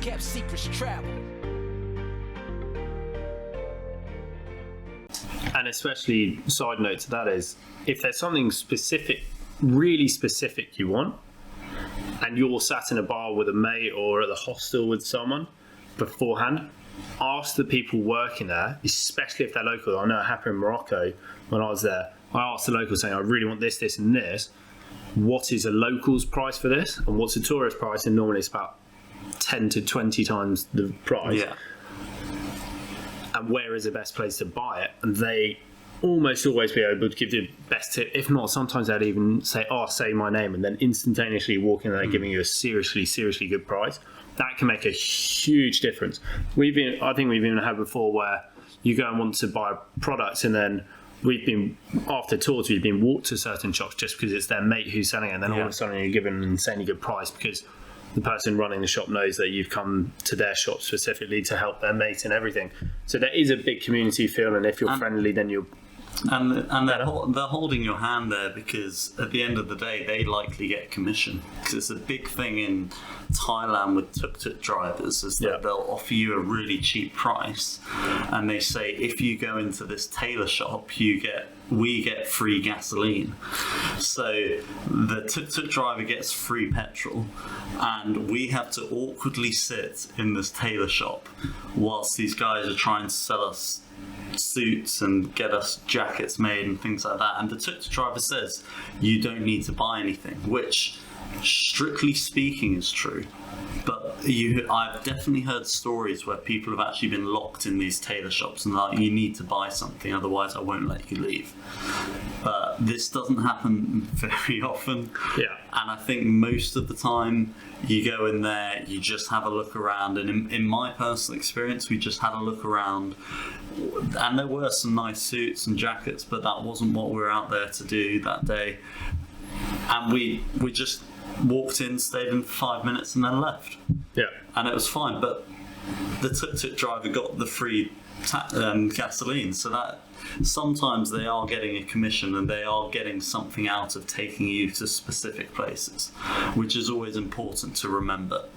kept secrets travel. And especially, side note to that is, if there's something specific, really specific you want, and you're sat in a bar with a mate or at the hostel with someone beforehand, ask the people working there, especially if they're local. I know it happened in Morocco when I was there. I asked the locals saying, I really want this, this and this. What is a local's price for this? And what's a tourist price? And normally it's about 10 to 20 times the price. Yeah. And where is the best place to buy it? And they almost always be able to give you the best tip. If not, sometimes they'd even say, say my name, and then instantaneously walk in there giving you a seriously good price. That can make a huge difference. I think we've even had before where you go and want to buy products, and then after tours, we've been walked to certain shops just because it's their mate who's selling it, and then all of a sudden you're given an insanely good price because the person running the shop knows that you've come to their shop specifically to help their mate and everything. So there is a big community feel, and if you're friendly, then you're... And they're holding your hand there because at the end of the day, they likely get a commission. Because it's a big thing in Thailand with tuk-tuk drivers is that they'll offer you a really cheap price, and they say if you go into this tailor shop, we get free gasoline. So the tuk-tuk driver gets free petrol, and we have to awkwardly sit in this tailor shop whilst these guys are trying to sell us suits and get us jackets made and things like that. And the tuk-tuk driver says you don't need to buy anything, which strictly speaking is true. But I've definitely heard stories where people have actually been locked in these tailor shops and like, you need to buy something, otherwise I won't let you leave. But this doesn't happen very often. Yeah. And I think most of the time you go in there, you just have a look around. And in my personal experience, we just had a look around, and there were some nice suits and jackets, but that wasn't what we were out there to do that day. And we just walked in, stayed in for 5 minutes, and then left. Yeah. And it was fine. But the tuk-tuk driver got the free gasoline, so that sometimes they are getting a commission and they are getting something out of taking you to specific places, which is always important to remember.